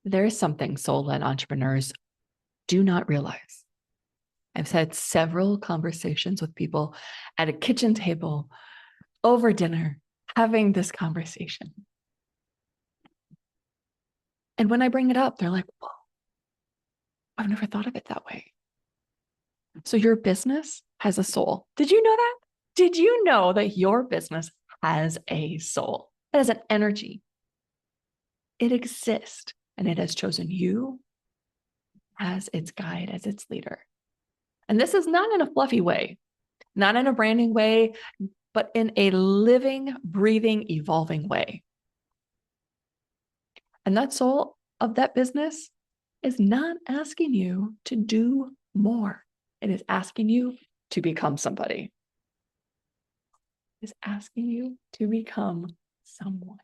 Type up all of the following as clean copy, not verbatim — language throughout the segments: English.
There is something soul-led entrepreneurs do not realize. I've had several conversations with people at a kitchen table over dinner, having this conversation. And when I bring it up, they're like, whoa, I've never thought of it that way. So your business has a soul. Did you know that? Did you know that your business has a soul? It has an energy. It exists, and it has chosen you as its guide, as its leader. And this is not in a fluffy way, not in a branding way, but in a living, breathing, evolving way. And that soul of that business is not asking you to do more. It is asking you to become somebody. It is asking you to become someone.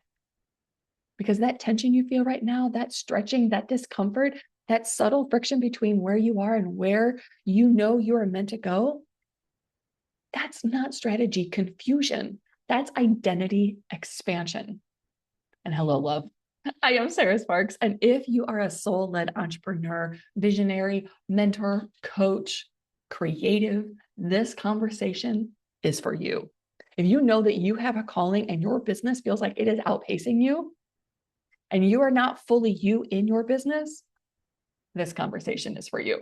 Because that tension you feel right now, that stretching, that discomfort, that subtle friction between where you are and where you know you are meant to go, that's not strategy confusion. That's identity expansion. And hello, love. I am Sarah Sparks. And if you are a soul-led entrepreneur, visionary, mentor, coach, creative, this conversation is for you. If you know that you have a calling and your business feels like it is outpacing you, and you are not fully you in your business, this conversation is for you.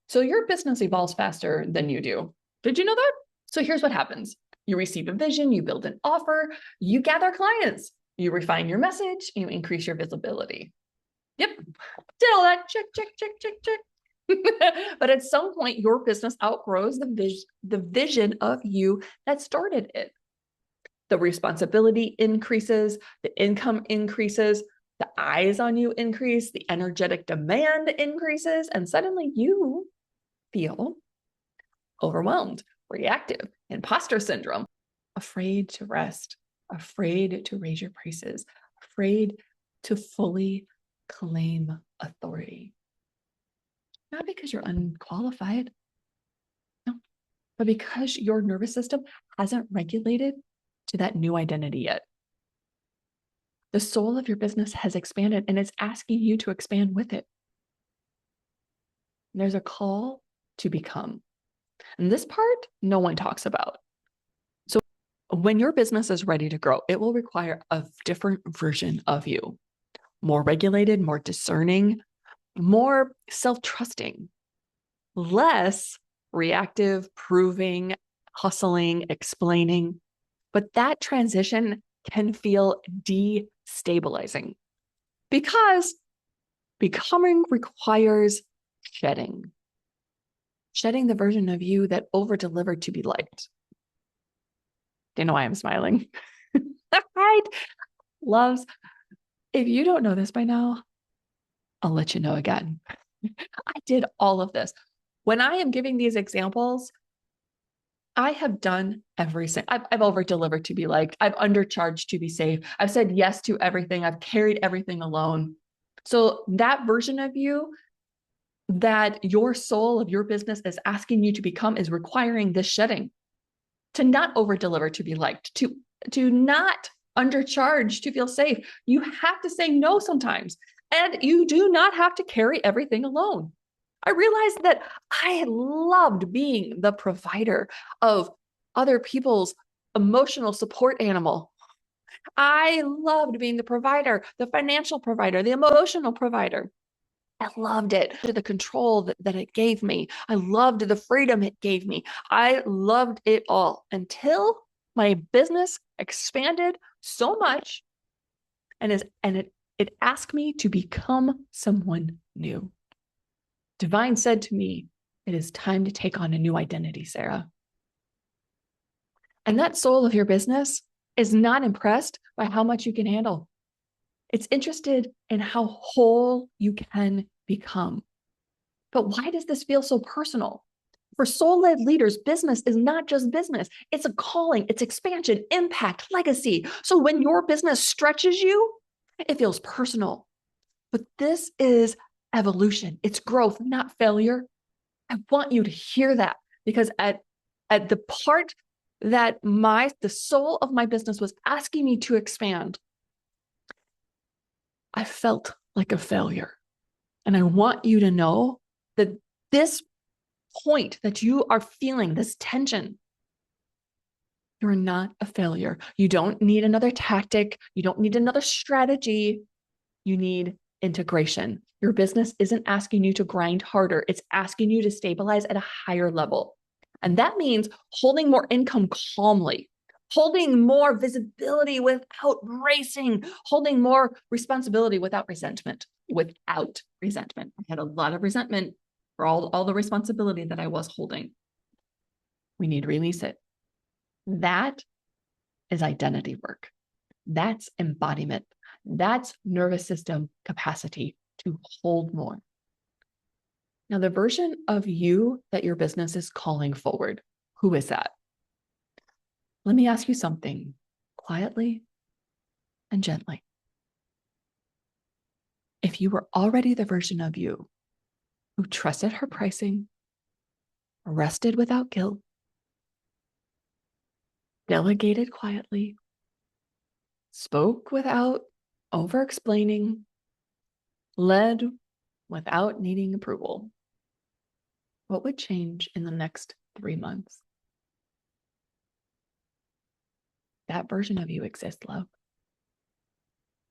So your business evolves faster than you do. Did you know that? So here's what happens. You receive a vision, you build an offer, you gather clients, you refine your message, you increase your visibility. Yep, did all that, check, check, check, check, check. But at some point, your business outgrows the vision of you that started it. The responsibility increases, the income increases, the eyes on you increase, the energetic demand increases, and suddenly you feel overwhelmed, reactive, imposter syndrome, afraid to rest, afraid to raise your prices, afraid to fully claim authority. Not because you're unqualified, no, but because your nervous system hasn't regulated to that new identity yet. The soul of your business has expanded and it's asking you to expand with it. There's a call to become. And this part, no one talks about. So when your business is ready to grow, it will require a different version of you. More regulated, more discerning, more self-trusting, less reactive, proving, hustling, explaining. But that transition can feel destabilizing because becoming requires shedding the version of you that over-delivered to be liked. Do you know why I'm smiling? Right? Loves. If you don't know this by now, I'll let you know again. I did all of this. When I am giving these examples, I have done everything. I've over-delivered to be liked. I've undercharged to be safe. I've said yes to everything. I've carried everything alone. So that version of you that your soul of your business is asking you to become is requiring this shedding, to not over-deliver to be liked, to not undercharge to feel safe. You have to say no sometimes, and you do not have to carry everything alone. I realized that I loved being the provider of other people's emotional support animal. I loved being the provider, the financial provider, the emotional provider. I loved it, the control that it gave me. I loved the freedom it gave me. I loved it all until my business expanded so much and it asked me to become someone new. Divine said to me, it is time to take on a new identity, Sarah. And that soul of your business is not impressed by how much you can handle. It's interested in how whole you can become. But why does this feel so personal? For soul-led leaders, business is not just business. It's a calling, it's expansion, impact, legacy. So when your business stretches you, it feels personal. But this is evolution. It's growth, not failure. I want you to hear that because at the part that the soul of my business was asking me to expand, I felt like a failure. And I want you to know that this point that you are feeling, this tension, you're not a failure. You don't need another tactic. You don't need another strategy. You need integration. Your business isn't asking you to grind harder. It's asking you to stabilize at a higher level. And that means holding more income calmly, holding more visibility without racing, holding more responsibility without resentment. I had a lot of resentment for all the responsibility that I was holding. We need to release it. That is identity work. That's embodiment. That's nervous system capacity to hold more. Now, the version of you that your business is calling forward, who is that? Let me ask you something quietly and gently. If you were already the version of you who trusted her pricing, rested without guilt, delegated quietly, spoke without over-explaining, led without needing approval, what would change in the next 3 months? That version of you exists, love.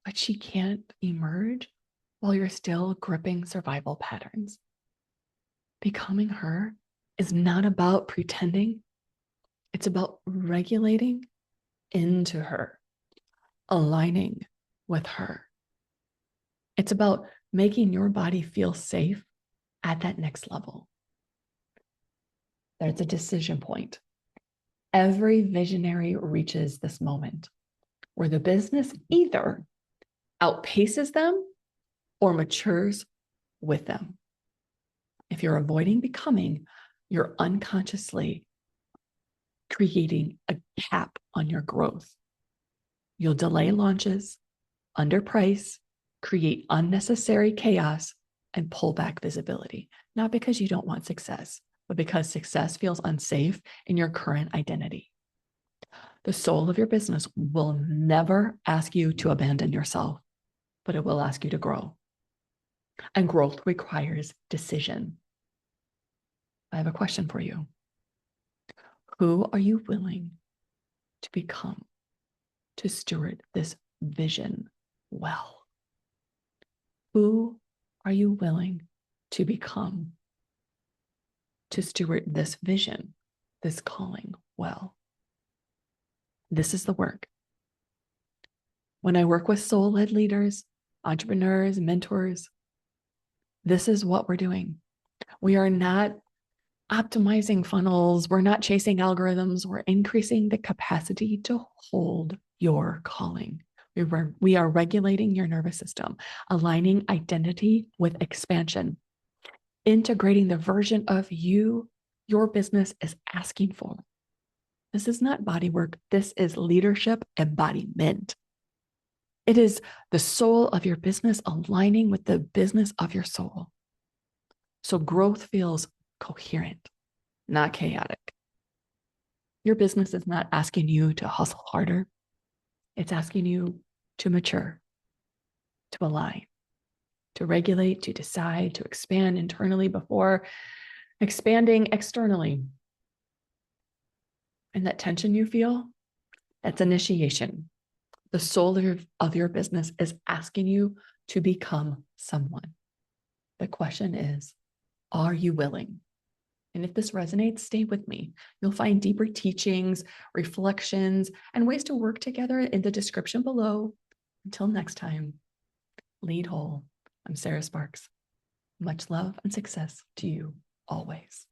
But she can't emerge while you're still gripping survival patterns. Becoming her is not about pretending. It's about regulating into her, aligning with her. It's about making your body feel safe at that next level. There's a decision point. Every visionary reaches this moment where the business either outpaces them or matures with them. If you're avoiding becoming, you're unconsciously creating a cap on your growth. You'll delay launches, underprice, create unnecessary chaos, and pull back visibility. Not because you don't want success, but because success feels unsafe in your current identity. The soul of your business will never ask you to abandon yourself, but it will ask you to grow. And growth requires decision. I have a question for you. Who are you willing to become to steward this vision well? Who are you willing to become to steward this vision, this calling well? This is the work. When I work with soul-led leaders, entrepreneurs, mentors, this is what we're doing. We are not optimizing funnels. We're not chasing algorithms. We're increasing the capacity to hold your calling. We are regulating your nervous system, aligning identity with expansion, integrating the version of you your business is asking for. This is not body work. This is leadership embodiment. It is the soul of your business aligning with the business of your soul. So growth feels coherent, not chaotic. Your business is not asking you to hustle harder. It's asking you to mature, to align, to regulate, to decide, to expand internally before expanding externally. And that tension you feel, that's initiation. The soul of your business is asking you to become someone. The question is, are you willing? And if this resonates, stay with me. You'll find deeper teachings, reflections, and ways to work together in the description below. Until next time, lead whole. I'm Sarah Sparks. Much love and success to you always.